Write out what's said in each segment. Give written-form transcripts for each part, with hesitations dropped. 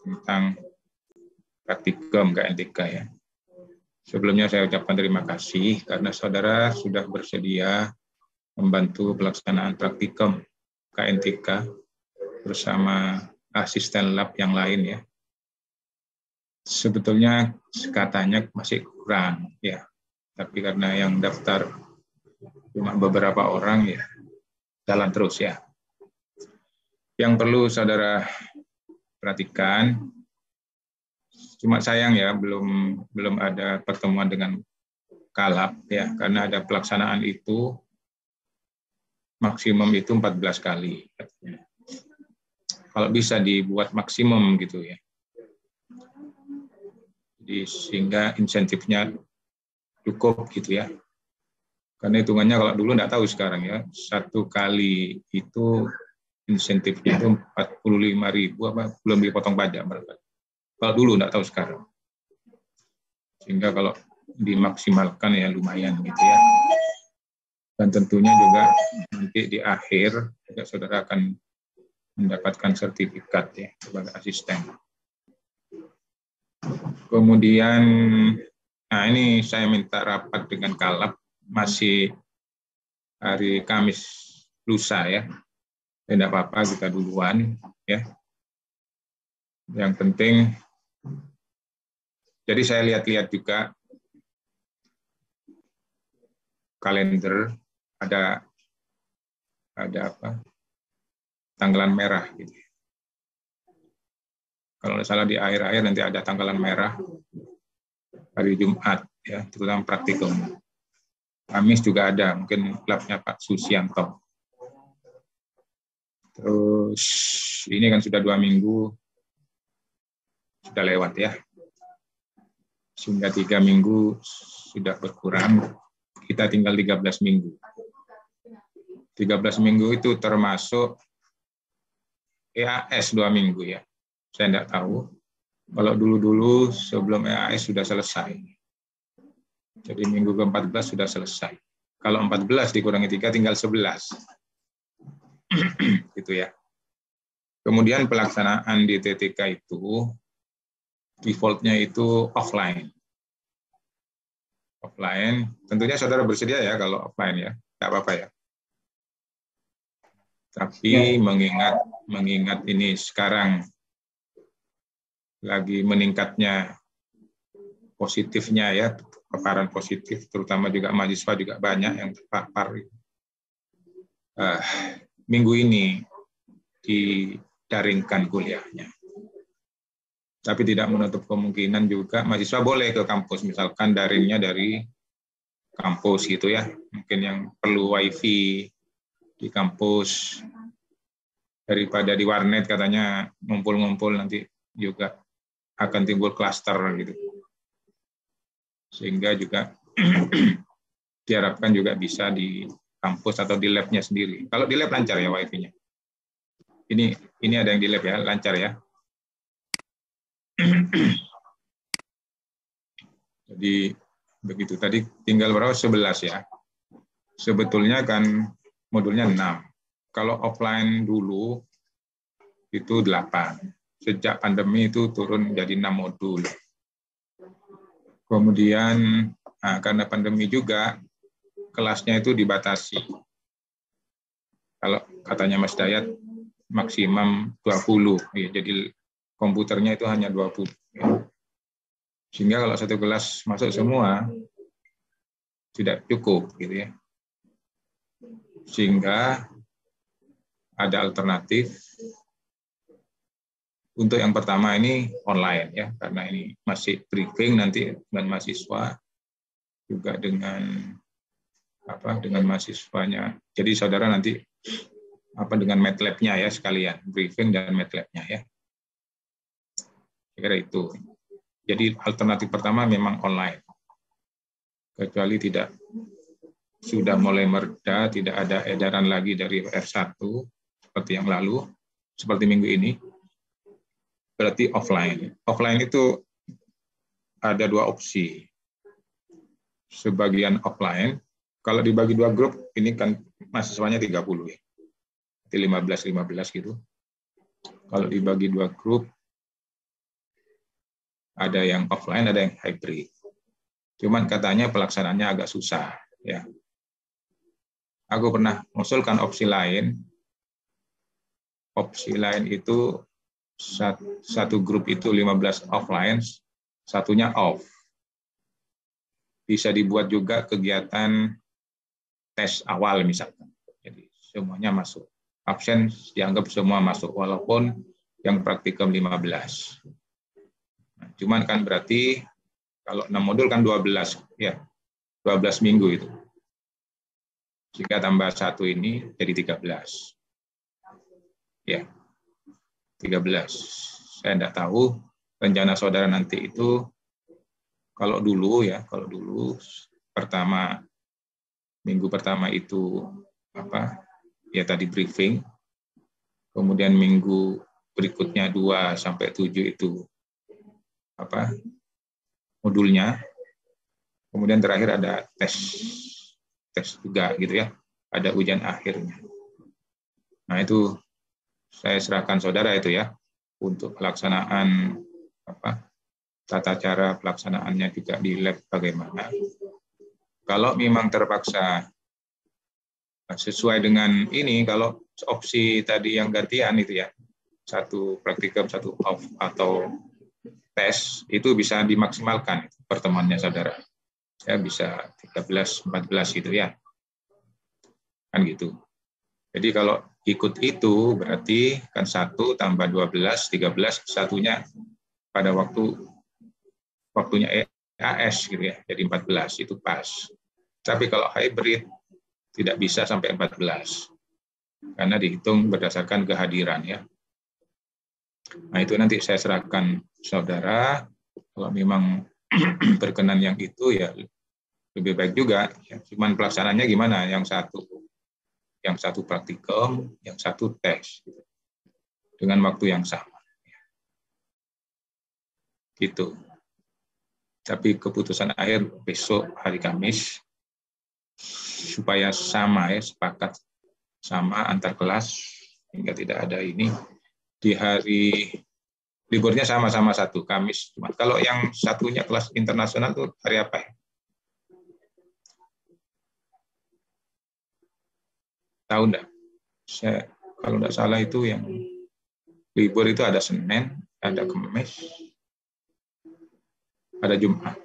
tentang praktikum KNTK ya. Sebelumnya saya ucapkan terima kasih karena saudara sudah bersedia membantu pelaksanaan praktikum KNTK bersama asisten lab yang lain ya. Sebetulnya katanya masih kurang ya, tapi karena yang daftar cuma beberapa orang ya, jalan terus ya. Yang perlu saudara perhatikan, cuma sayang ya belum ada pertemuan dengan Kalab ya, karena ada pelaksanaan itu maksimum itu 14 kali. Kalau bisa dibuat maksimum gitu ya. Jadi, sehingga insentifnya cukup gitu ya. Karena hitungannya kalau dulu enggak tahu sekarang ya, satu kali itu insentifnya itu 45.000 apa belum dipotong pajak berapa. Kalau dulu enggak tahu sekarang. Sehingga kalau dimaksimalkan ya lumayan gitu ya. Dan tentunya juga nanti di akhir juga saudara akan mendapatkan sertifikat ya sebagai asisten. Kemudian, nah ini saya minta rapat dengan Kalab masih hari Kamis lusa ya. Tidak apa-apa kita duluan ya. Yang penting, jadi saya lihat-lihat juga kalender ada apa? Tanggalan merah gitu. Kalau nggak salah di akhir-akhir nanti ada tanggalan merah hari Jumat ya, terutama praktikum. Kamis juga ada, mungkin labnya Pak Susianto. Terus ini kan sudah 2 minggu sudah lewat ya. Sehingga 3 minggu sudah berkurang. Kita tinggal 13 minggu. 13 minggu itu termasuk EAS 2 minggu ya. Saya tidak tahu. Kalau dulu-dulu sebelum EAS sudah selesai. Jadi minggu ke-14 sudah selesai. Kalau 14 dikurangi 3 tinggal 11. Gitu ya. Kemudian pelaksanaan di TTK itu default-nya itu offline. Offline, tentunya saudara bersedia ya kalau offline ya. Tidak apa-apa ya. Tapi mengingat ini sekarang lagi meningkatnya positifnya ya, paparan positif, terutama juga mahasiswa juga banyak yang terpapar. Minggu ini didaringkan kuliahnya. Tapi tidak menutup kemungkinan juga mahasiswa boleh ke kampus, misalkan daringnya dari kampus gitu ya. Mungkin yang perlu wifi di kampus, daripada di warnet katanya ngumpul-ngumpul nanti juga akan timbul klaster gitu. Sehingga juga diharapkan juga bisa di kampus atau di labnya sendiri. Kalau di lab lancar ya wifi-nya. Ini ada yang di lab ya, lancar ya. Jadi begitu tadi tinggal berapa? 11 ya. Sebetulnya kan modulnya 6. Kalau offline dulu itu 8. Sejak pandemi itu turun menjadi 6 modul. Kemudian karena pandemi juga kelasnya itu dibatasi. Kalau katanya Mas Dayat maksimum 20, ya, jadi komputernya itu hanya 20. Ya. Sehingga kalau satu kelas masuk semua tidak cukup gitu ya. Sehingga ada alternatif. Untuk yang pertama ini online ya, karena ini masih briefing nanti dengan mahasiswa juga dengan mahasiswanya. Jadi saudara nanti dengan MATLAB-nya ya sekalian, briefing dan MATLAB-nya ya. Kira itu. Jadi alternatif pertama memang online. Kecuali sudah mulai mereda, tidak ada edaran lagi dari R1 seperti yang lalu, seperti minggu ini. Berarti offline. Offline itu ada 2 opsi. Sebagian offline, kalau dibagi 2 grup, ini kan mahasiswanya 30 ya. 15 gitu. Kalau dibagi 2 grup, ada yang offline, ada yang hybrid. Cuman katanya pelaksanaannya agak susah. Ya. Aku pernah mengusulkan opsi lain. Opsi lain itu satu grup itu 15 offline, satunya off. Bisa dibuat juga kegiatan tes awal misalkan. Jadi semuanya masuk. Absen dianggap semua masuk, walaupun yang praktikum 15. Nah, cuman kan berarti kalau 6 modul kan 12, ya 12 minggu itu. Jika tambah 1 ini jadi 13. Ya, 13. Saya tidak tahu rencana saudara nanti itu, kalau dulu minggu pertama itu apa? Ya tadi briefing. Kemudian minggu berikutnya 2 sampai 7 itu apa? Modulnya. Kemudian terakhir ada tes juga gitu ya. Ada ujian akhirnya. Nah, itu saya serahkan saudara itu ya untuk pelaksanaan tata cara pelaksanaannya juga di lab bagaimana. Kalau memang terpaksa sesuai dengan ini, kalau opsi tadi yang gantian itu ya, 1 praktikum, 1 off atau tes, itu bisa dimaksimalkan pertemuannya saudara. Ya bisa 13, 14 gitu ya. Kan gitu. Jadi kalau ikut itu berarti kan 1 tambah 12, 13, satunya pada waktunya EAS gitu ya, jadi 14 itu pas. Tapi kalau hybrid tidak bisa sampai 14 karena dihitung berdasarkan kehadiran ya. Nah, itu nanti saya serahkan saudara, kalau memang berkenan yang itu ya lebih baik juga ya. Cuman pelaksanaannya gimana, yang satu praktikum, yang 1 tes dengan waktu yang sama gitu. Tapi keputusan akhir besok hari Kamis supaya sama ya, sepakat sama antar kelas hingga tidak ada ini. Di hari liburnya sama-sama 1 Kamis. Kalau yang satunya kelas internasional itu hari apa ya? Tahu enggak? Saya kalau enggak salah itu yang libur itu ada Senin, ada Kamis, ada Jumat.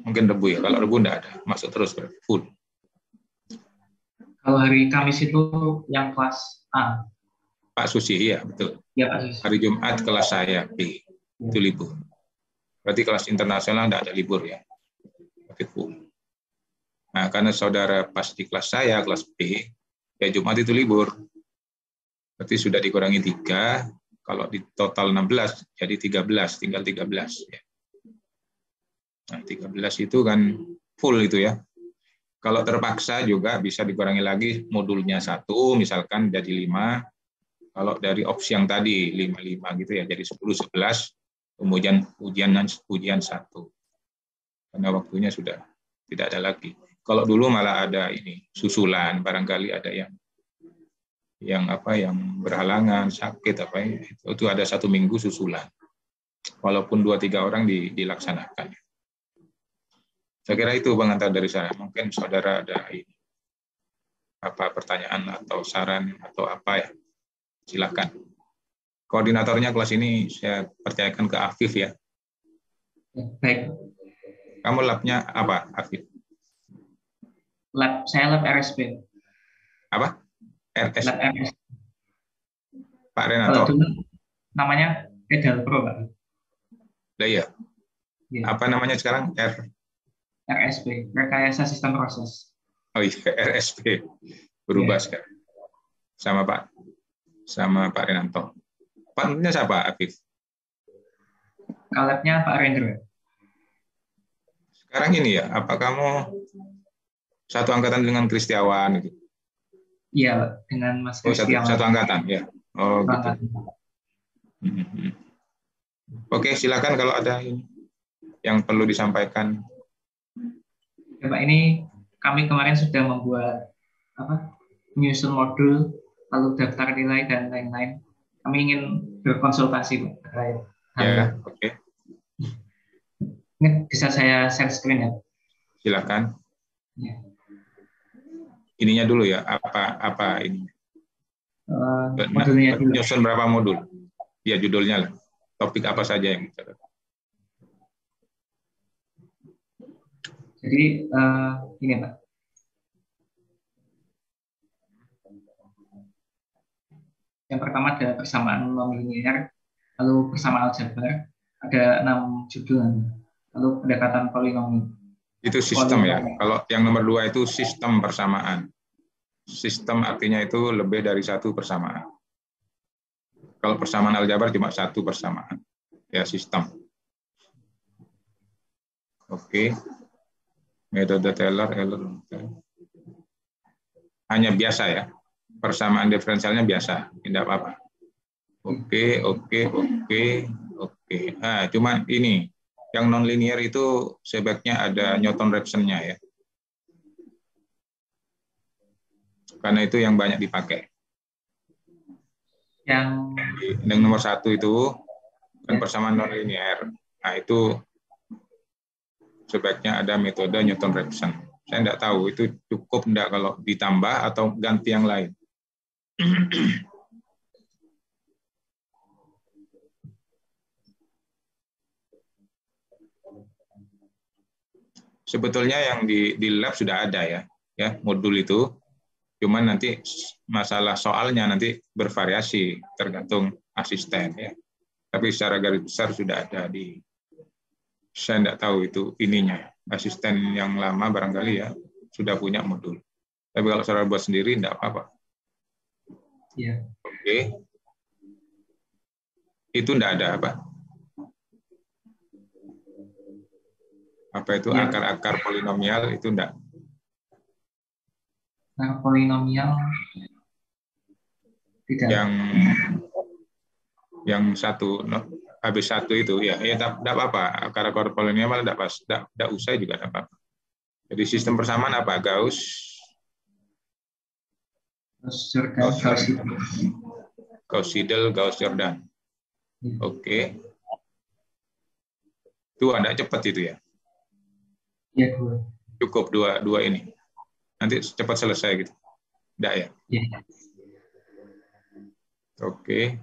Mungkin Rebu ya. Kalau Rebu enggak ada, masuk terus full. Kalau hari Kamis itu yang kelas A. Pak Susi, ya betul. Ya, Pak Susi. Hari Jumat kelas saya B, itu libur. Berarti kelas internasional enggak ada libur ya. Berarti full. Nah, karena saudara pas di kelas saya, kelas B, ya Jumat itu libur. Berarti sudah dikurangi 3, kalau di total 16, jadi 13, tinggal 13. Ya. Nah, 13 itu kan full itu ya. Kalau terpaksa juga bisa dikurangi lagi modulnya 1, misalkan jadi 5. Kalau dari opsi yang tadi 5 gitu ya, jadi 10-11, kemudian ujian 1. Karena waktunya sudah tidak ada lagi. Kalau dulu malah ada ini susulan, barangkali ada yang berhalangan, sakit itu ada 1 minggu susulan. Walaupun 2-3 orang dilaksanakan. Saya kira itu pengantar dari saya. Mungkin saudara ada ini pertanyaan atau saran atau apa ya? Silakan. Koordinatornya kelas ini saya percayakan ke Afif ya. Baik. Kamu labnya apa, Afif? Saya lab RSP. Apa? RS. Lab RS. Pak Renato. Namanya Pedal Pro, Pak. Iya. Ya. Apa namanya sekarang? RSP, Rekayasa Sistem Proses. Oh iya, RSP. Berubah sekarang. Sama Pak Renanto. Partnernya siapa, Afif? Kalabnya Pak Rendra. Sekarang ini ya, apa kamu satu angkatan dengan Kristiawan? Gitu? Iya, dengan Mas Kristiawan. Satu angkatan, ya. Oh, gitu. Oke, silakan kalau ada yang perlu disampaikan. Ya, Pak, ini kami kemarin sudah membuat menyusun modul, lalu daftar nilai dan lain-lain. Kami ingin berkonsultasi, Pak, terkait Ya, oke. Ini bisa saya share screen ya? Silakan. Ya. Ininya dulu ya, apa ini? Modulnya dulu. Nyusun berapa modul? Ya, judulnya lah. Topik apa saja yang kita. Jadi ini Pak. Yang pertama ada persamaan non-linear, lalu persamaan aljabar, ada 6 judul, lalu pendekatan polinomial. Itu sistem ya. Kalau yang nomor 2 itu sistem persamaan. Sistem artinya itu lebih dari satu persamaan. Kalau persamaan aljabar cuma satu persamaan. Ya, sistem. Oke. Metode Taylor. Hanya biasa ya. Persamaan diferensialnya biasa, tidak apa-apa. Oke. Nah, cuma ini, yang non-linear itu sebaiknya ada Newton-Raphson-nya ya. Karena itu yang banyak dipakai. Yang nomor 1 itu kan persamaan non-linear. Nah, itu sebaiknya ada metode Newton-Raphson. Saya tidak tahu itu cukup tidak kalau ditambah atau ganti yang lain. Sebetulnya yang di lab sudah ada ya modul itu. Cuman nanti masalah soalnya nanti bervariasi tergantung asisten ya. Tapi secara garis besar sudah ada di. Saya tidak tahu itu ininya. Asisten yang lama barangkali ya sudah punya modul. Tapi kalau saudara buat sendiri tidak apa-apa. Ya. Oke. Itu tidak ada apa? Apa itu ya. Akar-akar polinomial itu tidak? Akar polinomial tidak. Yang satu habis satu itu ya tidak apa-apa. Akar-akar polinomial tidak usah juga tidak apa-apa. Jadi sistem persamaan apa? Gauss-Seidel, Gauss-Jordan. Oke. Itu ada cepat itu ya? Ya, 2. Cukup dua ini. Nanti cepat selesai gitu. Tidak ya? Ya. Oke.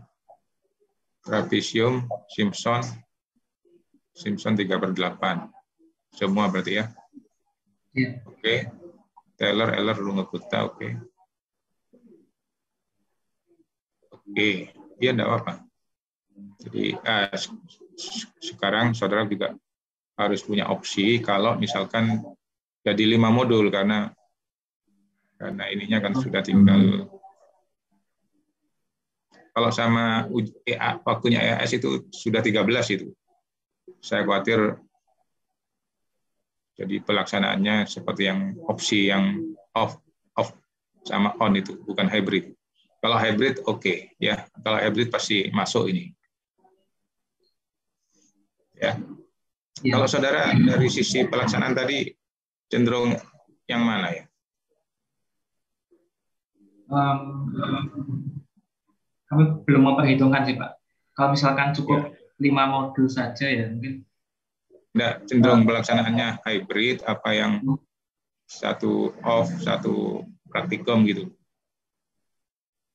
Trapesium, Simpson 3/8. Semua berarti ya? Ya. Oke. Taylor, Euler, Runge-Kutta, oke. Oke. Iya, tidak apa-apa. Jadi sekarang saudara juga harus punya opsi kalau misalkan jadi 5 modul karena ininya kan sudah tinggal. Kalau sama waktunya EAS itu sudah 13 itu. Saya khawatir jadi pelaksanaannya seperti yang opsi yang off sama on itu, bukan hybrid. Kalau hybrid oke, ya. Kalau hybrid pasti masuk ini. Ya. Kalau saudara dari sisi pelaksanaan tadi cenderung yang mana ya? Kami belum memperhitungkan sih Pak. Kalau misalkan cukup 5 modul saja ya mungkin. Nggak, cenderung pelaksanaannya hybrid apa yang satu off, satu praktikum gitu?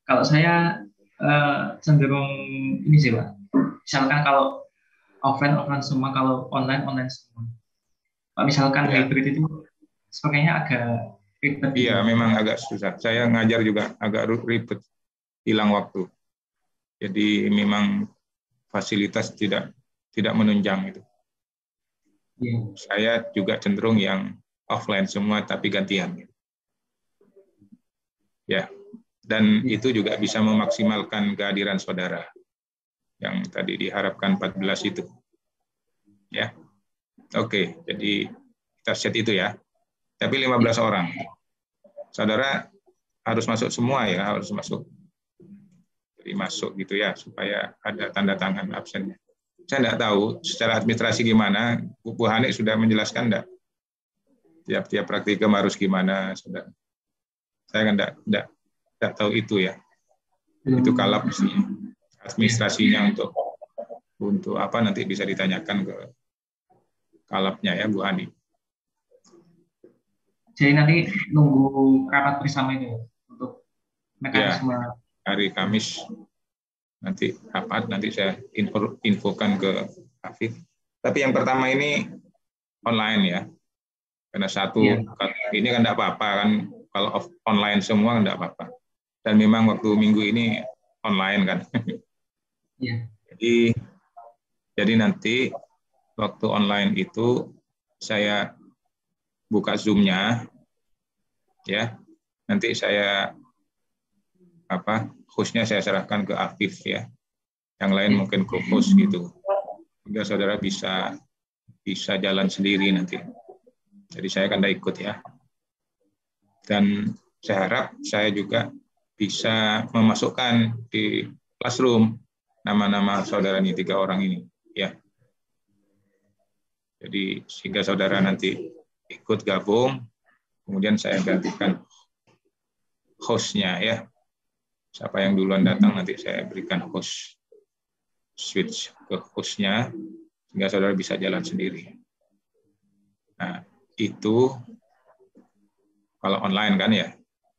Kalau saya cenderung ini sih Pak. Misalkan kalau offline semua, kalau online semua. Pak, misalkan hybrid itu sepertinya agak ribet. Iya, memang agak susah. Saya ngajar juga agak ribet, hilang waktu. Jadi memang fasilitas tidak menunjang itu. Saya juga cenderung yang offline semua tapi gantian. Ya. Dan itu juga bisa memaksimalkan kehadiran saudara yang tadi diharapkan 14 itu. Ya. Oke, jadi kita set itu ya. Tapi 15 orang. Saudara harus masuk semua ya, harus masuk. Jadi masuk gitu ya supaya ada tanda tangan absennya. Saya tidak tahu secara administrasi gimana. Bu Hani sudah menjelaskan enggak? Tiap-tiap praktikum harus gimana, saudara? Saya kan tidak tahu itu ya. Itu kalap mestinya administrasinya untuk Untuk apa nanti bisa ditanyakan ke kalapnya ya, Bu Ani. Jadi nanti nunggu rapat bersama itu untuk Ya, mekanisme. hari Kamis nanti rapat, nanti saya infokan ke Afif. Tapi yang pertama ini online ya, karena satu ini kan tidak apa-apa kan, kalau online semua kan tidak apa-apa. Dan memang waktu minggu ini online kan. Iya. Jadi nanti waktu online itu saya buka Zoom-nya, ya. Nanti saya hostnya saya serahkan ke Afif ya. Yang lain mungkin co-host gitu. Sehingga saudara bisa jalan sendiri nanti. Jadi saya akan ikut ya. Dan saya harap saya juga bisa memasukkan di Classroom nama-nama saudara ini, 3 orang ini ya. Jadi sehingga saudara nanti ikut gabung, kemudian saya gantikan hostnya ya. Siapa yang duluan datang nanti saya berikan host, switch ke hostnya sehingga saudara bisa jalan sendiri. Nah itu kalau online kan ya,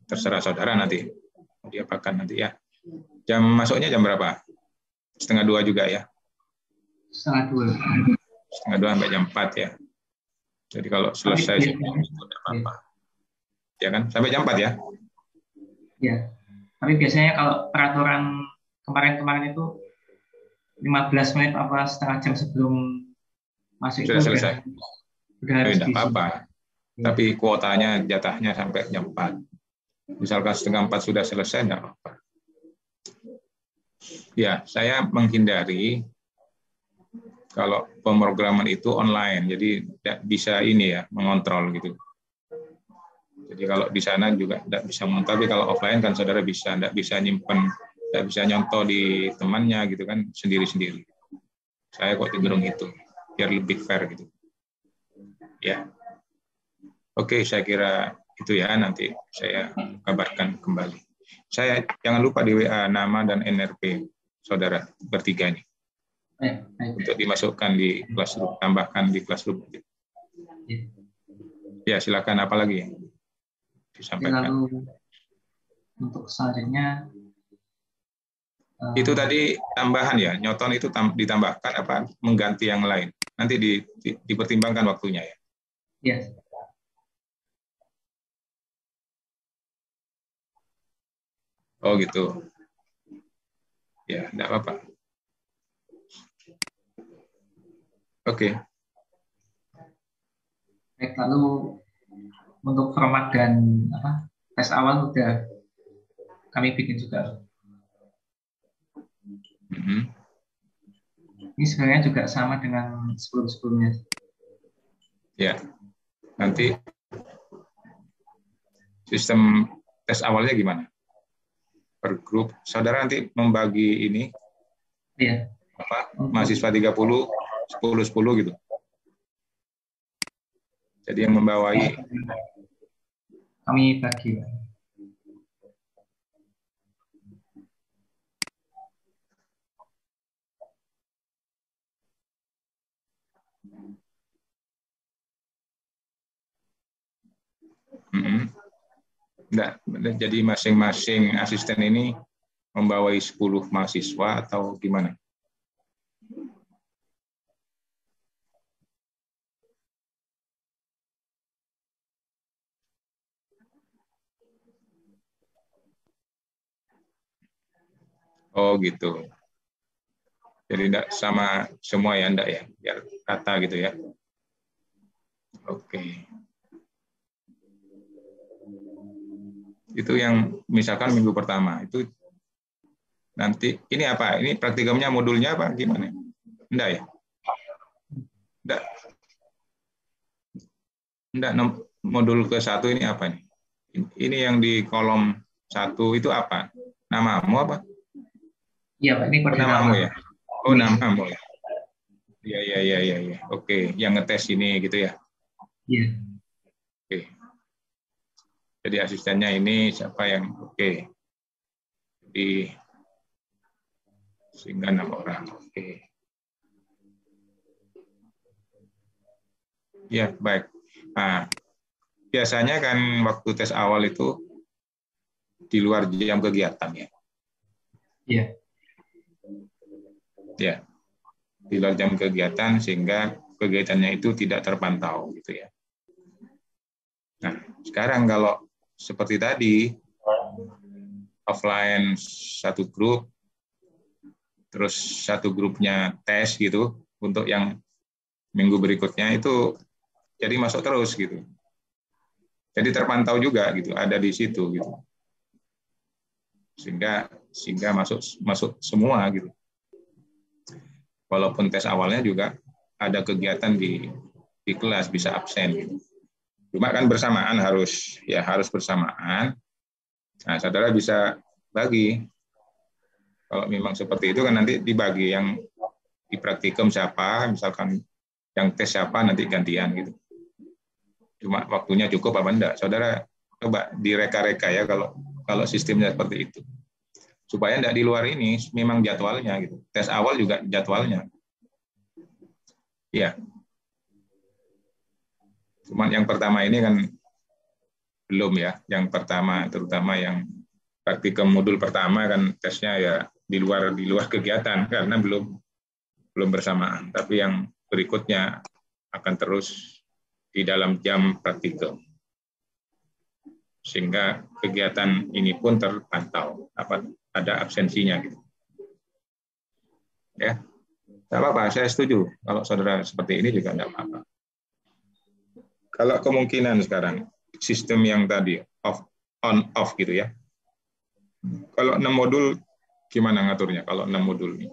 terserah saudara nanti mau diapakan nanti ya. Jam masuknya jam berapa? 1:30 juga ya? 1:30. 1:30 sampai jam 4 ya. Jadi kalau selesai itu tidak apa-apa. Ya kan? Sampai jam 4 ya? Ya. Tapi biasanya kalau peraturan kemarin-kemarin itu 15 menit apa setengah jam sebelum masuk sudah itu selesai. Udah harus tidak apa-apa. Ya. Tapi kuotanya, jatahnya sampai jam 4. Misalkan 3:30 sudah selesai, tidak apa-apa. Ya, saya menghindari kalau pemrograman itu online, jadi tidak bisa ini ya, mengontrol gitu. Jadi kalau di sana juga tidak bisa mengontrol, tapi kalau offline kan saudara bisa, tidak bisa nyimpen, tidak bisa nyontoh di temannya gitu kan, sendiri-sendiri. Saya kok cenderung itu, biar lebih fair gitu. Ya. Oke, saya kira itu ya, nanti saya kabarkan kembali. Saya jangan lupa di WA nama dan NRP saudara bertiga ini. Untuk dimasukkan di Classroom, tambahkan di Classroom. Ya, silakan, apa lagi yang disampaikan? Lalu untuk selanjutnya itu tadi tambahan ya, nyoton itu ditambahkan apa mengganti yang lain? Nanti dipertimbangkan waktunya ya. Ya. Oh gitu. Ya, enggak apa-apa. Oke. Baik, lalu untuk format dan tes awal udah kami bikin juga. Ini sebenarnya juga sama dengan sebelum-sebelumnya. Ya, nanti sistem tes awalnya gimana? Per grup, saudara nanti membagi ini, ya. Mahasiswa 30, 10 gitu. Jadi yang membawai kami bagi. Enggak, jadi masing-masing asisten ini membawai 10 mahasiswa atau gimana? Oh gitu. Jadi enggak sama semua ya, enggak ya, biar rata gitu ya. Oke. Itu yang misalkan minggu pertama itu nanti ini apa? Ini praktikumnya modulnya apa gimana? Enggak ya? Enggak. Enggak, modul ke-1 ini apa nih? Ini yang di kolom 1 itu apa? Namamu apa? Iya, Pak, ini kode namamu nama. Ya. Oh, namamu ya. Iya. Oke, yang ngetes ini gitu ya. Iya. Oke. Jadi asistennya ini siapa yang oke. Jadi sehingga 6 orang. Oke. Ya, baik. Nah, biasanya kan waktu tes awal itu di luar jam kegiatan ya. Iya. Ya, di luar jam kegiatan sehingga kegiatannya itu tidak terpantau gitu ya. Nah, sekarang kalau seperti tadi offline satu grup, terus satu grupnya tes gitu untuk yang minggu berikutnya itu jadi masuk terus gitu. Jadi terpantau juga gitu, ada di situ gitu. Sehingga masuk semua gitu. Walaupun tes awalnya juga ada kegiatan di kelas bisa absen gitu. Cuma kan bersamaan harus bersamaan. Nah, saudara bisa bagi. Kalau memang seperti itu kan nanti dibagi yang di praktikum siapa, misalkan yang tes siapa nanti gantian gitu. Cuma waktunya cukup apa enggak? Saudara coba direka-reka ya kalau sistemnya seperti itu. Supaya enggak di luar ini memang jadwalnya gitu. Tes awal juga jadwalnya. Iya. Cuma yang pertama ini kan belum ya. Yang pertama terutama yang praktikum modul pertama kan tesnya ya di luar kegiatan karena belum bersamaan. Tapi yang berikutnya akan terus di dalam jam praktikum. Sehingga kegiatan ini pun terpantau, ada absensinya gitu. Ya, tidak apa-apa, saya setuju. Kalau saudara seperti ini juga tidak apa-apa. Kalau kemungkinan sekarang sistem yang tadi on off gitu ya. Kalau 6 modul gimana ngaturnya? Kalau 6 modul ini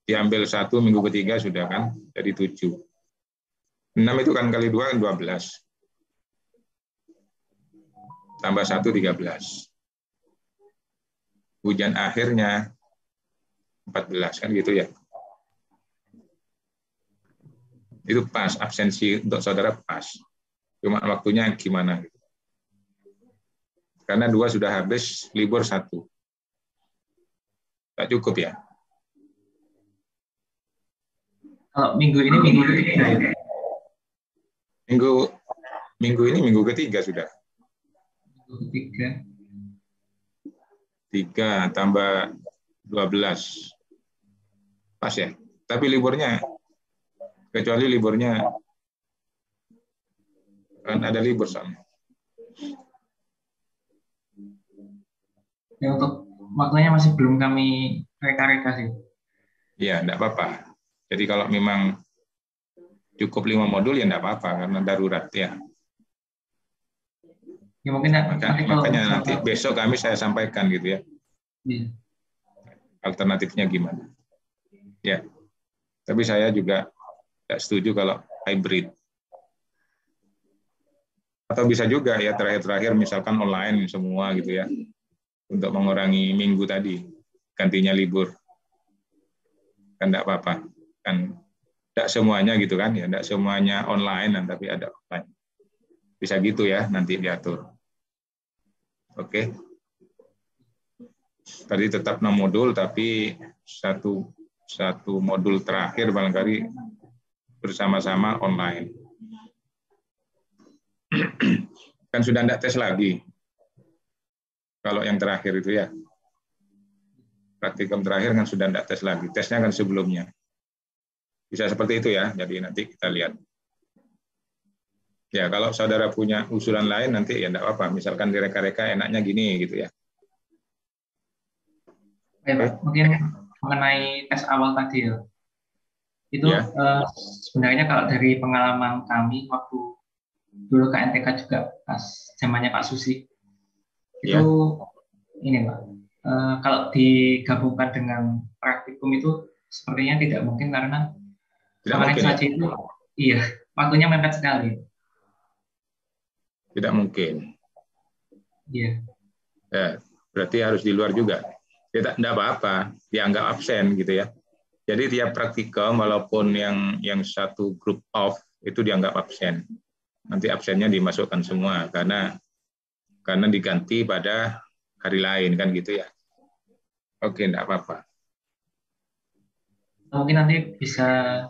diambil 1 minggu ketiga sudah kan jadi 7. 6 itu kan kali 2 kan 12. Tambah 1 13. Ujian akhirnya 14 kan gitu ya. Itu pas, absensi untuk saudara pas. Cuma waktunya gimana? Karena 2 sudah habis, libur 1. Tak cukup ya? Kalau minggu ini minggu ketiga ya? Minggu ini minggu ketiga sudah. Minggu ketiga. 3 tambah 12. Pas ya? Tapi liburnya, kecuali liburnya, kan ada libur soalnya. Ya, untuk waktunya masih belum kami reka-reka sih. Iya, enggak apa-apa. Jadi kalau memang cukup 5 modul ya enggak apa-apa karena darurat ya. Ya mungkin Makanya nanti besok saya sampaikan gitu ya. Iya. Alternatifnya gimana? Ya. Tapi saya juga tidak setuju kalau hybrid. Atau bisa juga ya terakhir misalkan online semua gitu ya. Untuk mengurangi minggu tadi, gantinya libur. Kan enggak apa-apa. Kan enggak semuanya gitu kan ya, enggak semuanya online tapi ada offline. Bisa gitu ya nanti diatur. Oke. Tadi tetap 6 modul tapi satu modul terakhir barangkali bersama-sama online. Kan sudah enggak tes lagi. Kalau yang terakhir itu ya. Praktikum terakhir kan sudah enggak tes lagi. Tesnya kan sebelumnya. Bisa seperti itu ya. Jadi nanti kita lihat. Ya, kalau saudara punya usulan lain nanti ya enggak apa-apa. Misalkan direka-reka enaknya gini gitu ya. Ya, Pak. Mungkin mengenai tes awal tadi ya. Itu ya. Sebenarnya kalau dari pengalaman kami waktu dulu KNTK juga pas zamannya Pak Susi itu ya. Ini Pak, kalau digabungkan dengan praktikum itu sepertinya tidak mungkin karena kemarin saja itu iya waktunya mepet sekali. Tidak mungkin. Iya. Ya, berarti harus di luar juga. Tidak apa-apa, dianggap absen gitu ya. Jadi tiap praktikum walaupun yang satu grup off itu dianggap absen. Nanti absennya dimasukkan semua karena diganti pada hari lain kan gitu ya. Oke, enggak apa-apa. Mungkin nanti bisa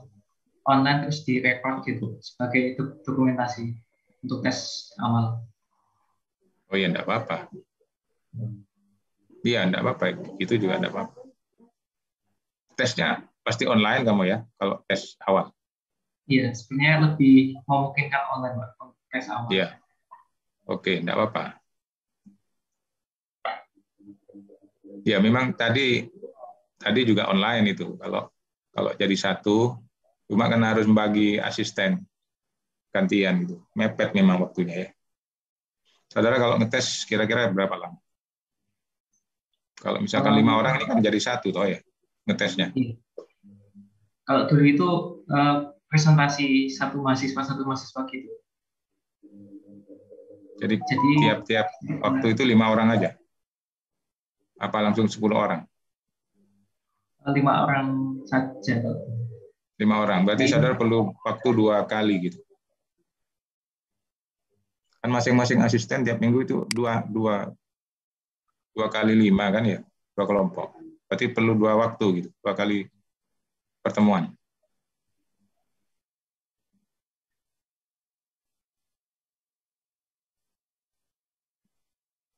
online terus direkord gitu sebagai dokumentasi untuk tes awal. Oh ya, enggak apa-apa. Iya, enggak apa-apa. Itu juga enggak apa-apa. Tesnya pasti online kamu ya, kalau tes awal. Iya, sebenarnya lebih memungkinkan online, Pak, untuk tes awal. Iya. Oke, enggak apa-apa. Ya, memang tadi juga online itu. Kalau jadi satu, cuma kan harus membagi asisten gantian gitu. Mepet memang waktunya ya. Saudara kalau ngetes kira-kira berapa lama? Kalau misalkan 5 orang ini kan jadi satu toh ya ngetesnya. Iya. Kalau dulu itu presentasi satu mahasiswa gitu. Jadi tiap-tiap waktu itu 5 orang aja? Apa langsung 10 orang? 5 orang saja. 5 orang. Berarti saudara perlu waktu 2 kali gitu. Kan masing-masing asisten tiap minggu itu 2 kali 5 kan ya, 2 kelompok. Berarti perlu 2 waktu gitu, 2 kali pertemuan.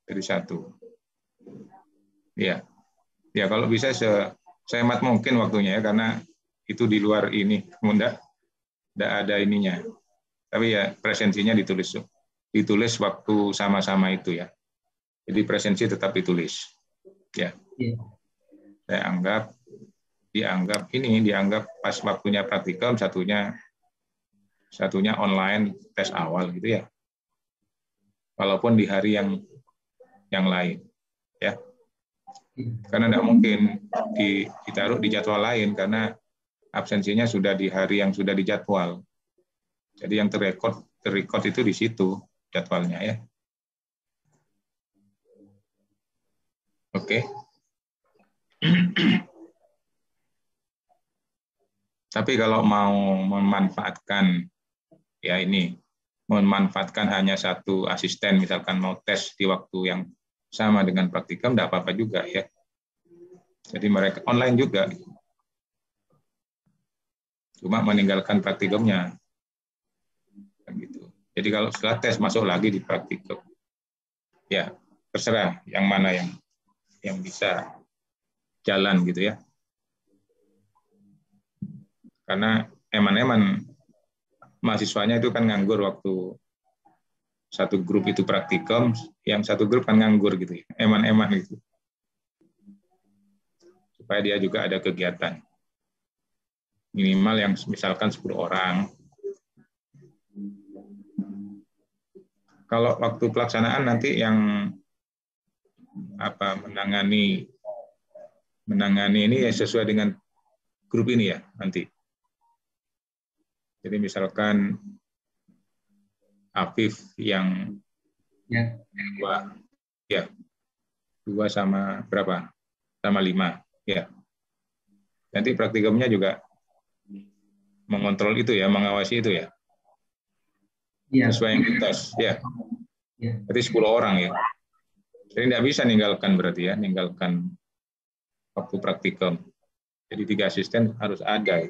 Jadi 1. Ya, ya kalau bisa sehemat mungkin waktunya ya, karena itu di luar ini, tidak ada ininya. Tapi ya presensinya ditulis waktu sama-sama itu ya. Jadi presensi tetap ditulis. Ya. Saya dianggap pas waktunya praktikum, satunya online tes awal gitu ya. Walaupun di hari yang lain ya. Karena tidak mungkin ditaruh di jadwal lain karena absensinya sudah di hari yang sudah dijadwal. Jadi yang terrecord itu di situ jadwalnya ya. Oke. Tapi kalau mau memanfaatkan hanya satu asisten, misalkan mau tes di waktu yang sama dengan praktikum, tidak apa-apa juga ya. Jadi mereka online juga, cuma meninggalkan praktikumnya. Gitu. Jadi kalau setelah tes masuk lagi di praktikum, ya terserah yang mana yang bisa jalan gitu ya. Karena eman-eman mahasiswanya itu kan nganggur waktu satu grup itu praktikum, yang satu grup kan nganggur gitu ya, eman-eman gitu. Supaya dia juga ada kegiatan. Minimal yang misalkan 10 orang. Kalau waktu pelaksanaan nanti yang menangani ini ya sesuai dengan grup ini ya nanti. Jadi misalkan Afif yang 2 sama berapa? Sama 5 ya. Nanti praktikumnya juga mengontrol itu ya, mengawasi itu ya. Sesuai yang dites ya. Berarti 10 orang ya. Jadi tidak bisa ninggalkan waktu praktikum. Jadi 3 asisten harus ada.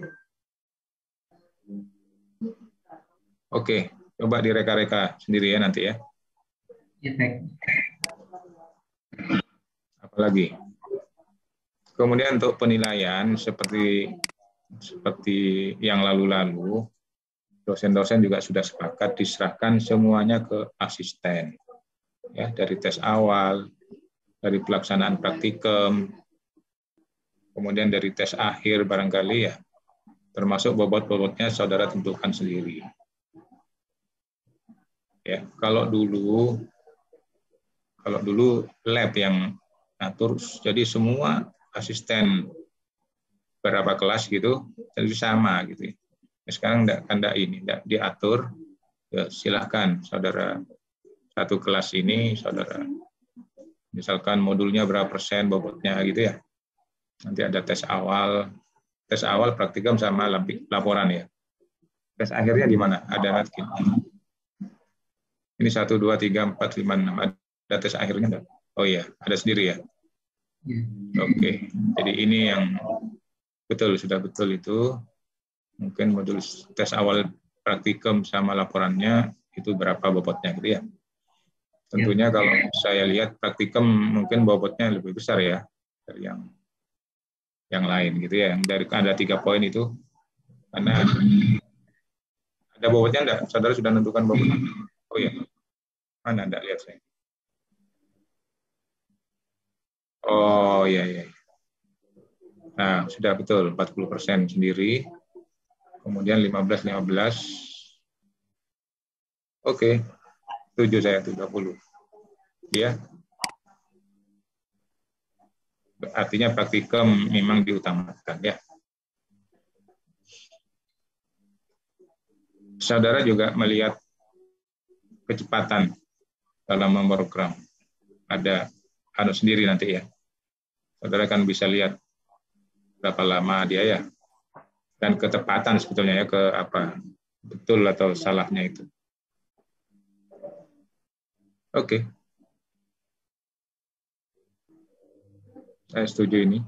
Oke, coba direka-reka sendiri ya nanti ya. Apalagi. Kemudian untuk penilaian seperti yang lalu-lalu, dosen-dosen juga sudah sepakat diserahkan semuanya ke asisten. Ya, dari tes awal, dari pelaksanaan praktikum, kemudian dari tes akhir barangkali ya, termasuk bobot-bobotnya saudara tentukan sendiri. Ya, kalau dulu lab yang atur, jadi semua asisten berapa kelas gitu, jadi sama gitu. Sekarang enggak diatur, ya silahkan saudara satu kelas ini, saudara misalkan modulnya berapa persen bobotnya gitu ya. Nanti ada tes awal praktikum sama laporan ya. Tes akhirnya di mana? Ada nanti. Ini 1, 2, 3, 4, 5, 6. Ada tes akhirnya enggak? Oh iya, ada sendiri ya. Oke. Jadi ini yang sudah betul itu. Mungkin modul tes awal praktikum sama laporannya itu berapa bobotnya gitu ya. Tentunya kalau saya lihat praktikum mungkin bobotnya lebih besar ya dari yang lain gitu ya. Yang dari ada 3 poin itu karena ada bobotnya enggak? Saudara sudah menentukan bobotnya? Oh ya, mana enggak lihat saya? Oh iya iya. Nah sudah betul 40% sendiri, kemudian 15. Oke, 7 saya 30. Ya, artinya praktikum memang diutamakan ya. Saudara juga melihat kecepatan dalam memprogram. Ada sendiri nanti ya. Saudara kan bisa lihat berapa lama dia ya. Dan ketepatan sebetulnya ya, ke apa betul atau salahnya itu. Oke. Saya setuju ini.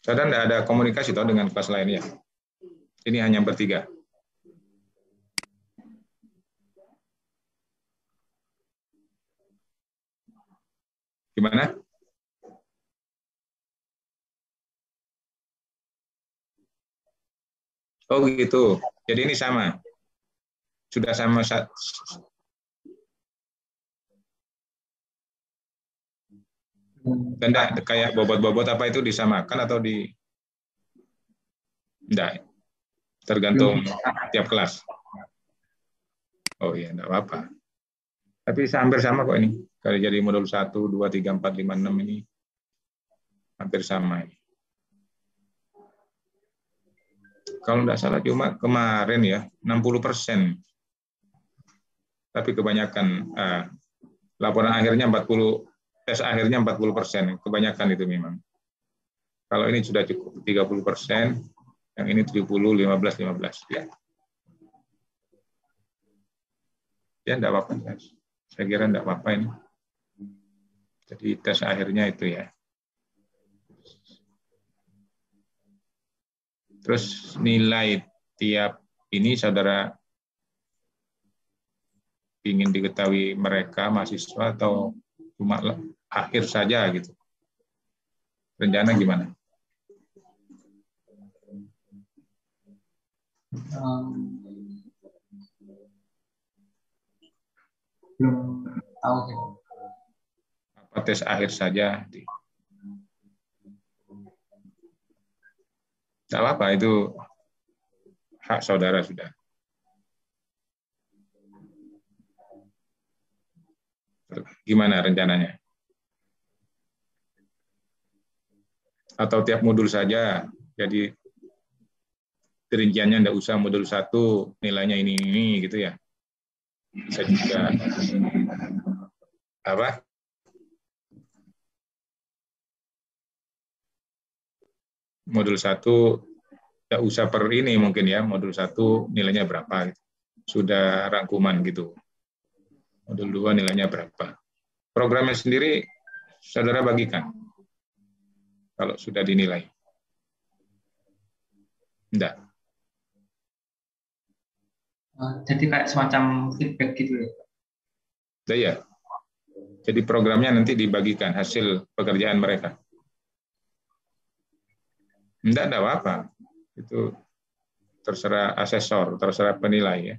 Saudara tidak ada komunikasi toh dengan kelas lain ya? Ini hanya bertiga. Gimana? Oh gitu. Jadi ini sama. Sudah sama. Dan kayak bobot-bobot apa itu disamakan atau di... Enggak. Tergantung tiap kelas. Oh iya, enggak apa-apa. Tapi hampir sama kok ini. Kalau jadi modul 1, 2, 3, 4, 5, 6 ini hampir sama ini. Kalau enggak salah cuma kemarin ya 60%. Tapi kebanyakan laporan akhirnya 40, tes akhirnya 40%. Kebanyakan itu memang. Kalau ini sudah cukup 30%, yang ini 70, 15 ya. Ya enggak apa-apa. Saya kira enggak apa-apa ini. Jadi tes akhirnya itu ya. Terus nilai tiap ini saudara ingin diketahui mereka mahasiswa atau cuma akhir saja gitu? Rencana gimana? Belum tahu sih. Apa tes akhir saja? Tidak apa-apa, itu hak saudara sudah. Gimana rencananya? Atau tiap modul saja, jadi rinciannya tidak usah modul 1 nilainya ini gitu ya. Bisa juga apa? Modul 1 tidak usah per ini mungkin ya, modul 1 nilainya berapa gitu. Sudah rangkuman gitu. Modul 2 nilainya berapa. Programnya sendiri saudara bagikan kalau sudah dinilai. Enggak. Jadi kayak semacam feedback gitu ya? Ya. Jadi programnya nanti dibagikan hasil pekerjaan mereka. Enggak apa-apa. Itu terserah asesor, terserah penilai ya.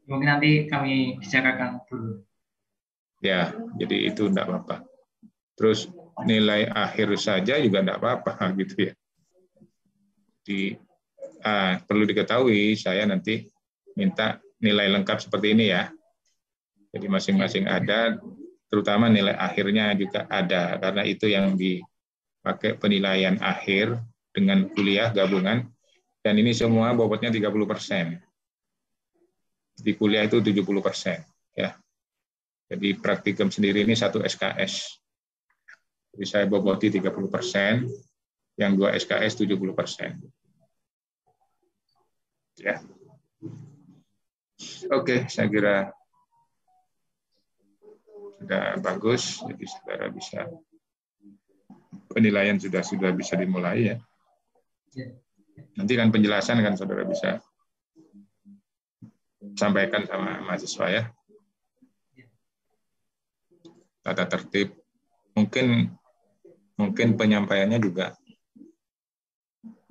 Mungkin nanti kami bicarakan dulu. Ya, jadi itu enggak apa-apa. Terus nilai akhir saja juga enggak apa-apa gitu ya. Perlu diketahui saya nanti minta nilai lengkap seperti ini ya. Jadi masing-masing ada, terutama nilai akhirnya juga ada, karena itu yang dipakai penilaian akhir dengan kuliah gabungan, dan ini semua bobotnya 30%. Di kuliah itu 70%. Ya. Jadi praktikum sendiri ini 1 SKS. Jadi saya boboti 30%, yang 2 SKS 70%. Ya. Oke, saya kira sudah bagus, jadi saudara bisa penilaian sudah bisa dimulai ya. Nanti kan penjelasan kan saudara bisa sampaikan sama mahasiswa ya. Tata tertib. Mungkin penyampaiannya juga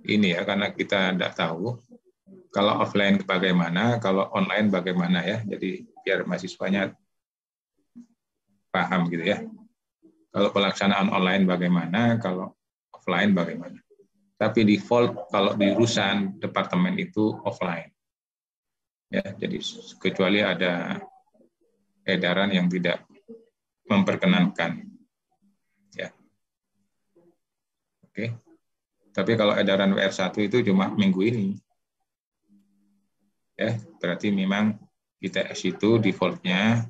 ini ya, karena kita tidak tahu kalau offline bagaimana, kalau online bagaimana ya. Jadi biar mahasiswanya paham gitu ya. Kalau pelaksanaan online bagaimana, kalau offline bagaimana. Tapi default kalau di urusan departemen itu offline. Ya, jadi kecuali ada edaran yang tidak memperkenankan. Ya. Oke. Tapi kalau edaran WR1 itu cuma minggu ini. Ya, berarti memang ITS itu defaultnya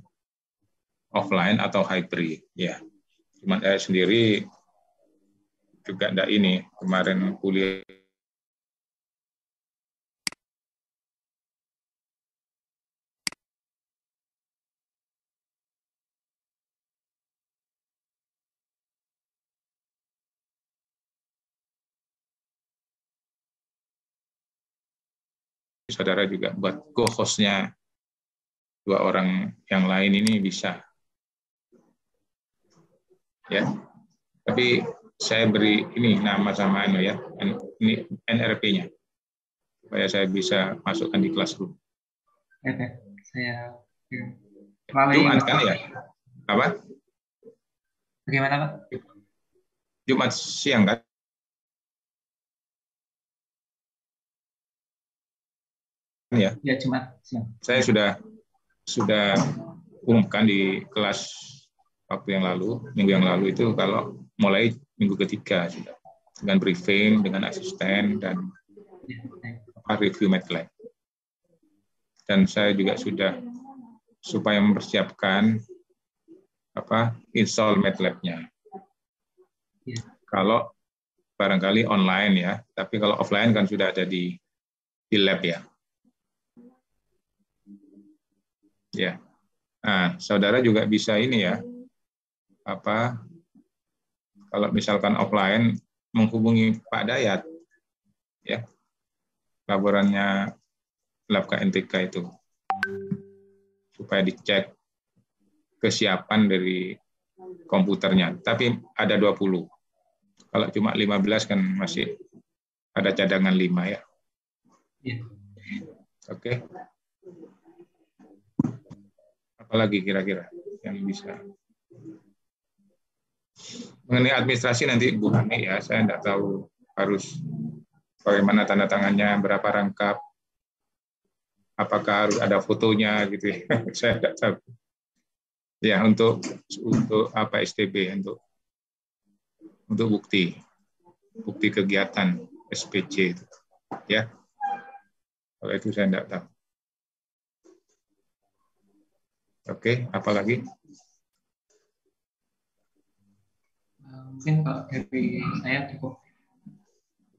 offline atau hybrid. Ya. Cuma saya sendiri juga enggak ini, kemarin kuliah saudara juga buat co-hostnya dua orang yang lain ini bisa. Ya. Tapi saya beri ini nama sama ya, ini NRP-nya. Supaya saya bisa masukkan di Classroom. Oke, saya Jumat kan ya? Apa? Bagaimana Pak? Jumat siang kan? Ya. Ya, Jumat siang. Saya sudah umumkan di kelas waktu yang lalu, minggu yang lalu itu kalau mulai minggu ketiga sudah dengan briefing dengan asisten dan review MATLAB. Dan saya juga sudah supaya mempersiapkan install MATLAB-nya. Ya. Kalau barangkali online ya, tapi kalau offline kan sudah ada di lab ya. Ya. Nah, saudara juga bisa ini ya. Kalau misalkan offline menghubungi Pak Dayat ya. Laporannya lab KNTK itu. Supaya dicek kesiapan dari komputernya. Tapi ada 20. Kalau cuma 15 kan masih ada cadangan 5 ya. Ya. Oke. Apalagi kira-kira yang bisa. Mengenai administrasi nanti Bu Hani ya, saya tidak tahu harus bagaimana tanda tangannya, berapa rangkap, apakah harus ada fotonya gitu ya. Saya tidak tahu. Ya, untuk apa STB, untuk bukti kegiatan SPC itu. Ya. Kalau itu saya tidak tahu. Oke, apalagi? Mungkin Pak dari saya cukup.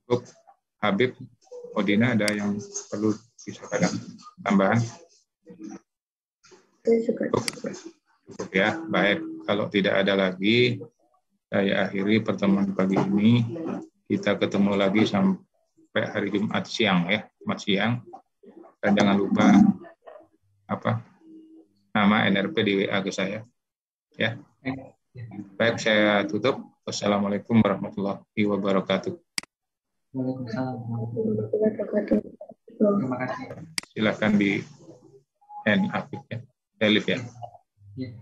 Cukup. Habib, Odina ada yang perlu disampaikan tambahan? Cukup ya, baik. Kalau tidak ada lagi, saya akhiri pertemuan pagi ini. Kita ketemu lagi sampai hari Jumat siang ya, Jumat siang. Dan jangan lupa nama NRP di WA ke saya. Ya. Baik, saya tutup. Wassalamualaikum warahmatullahi wabarakatuh. Waalaikumsalam warahmatullahi wabarakatuh. Terima kasih. Silakan di end Elif ya. Ya.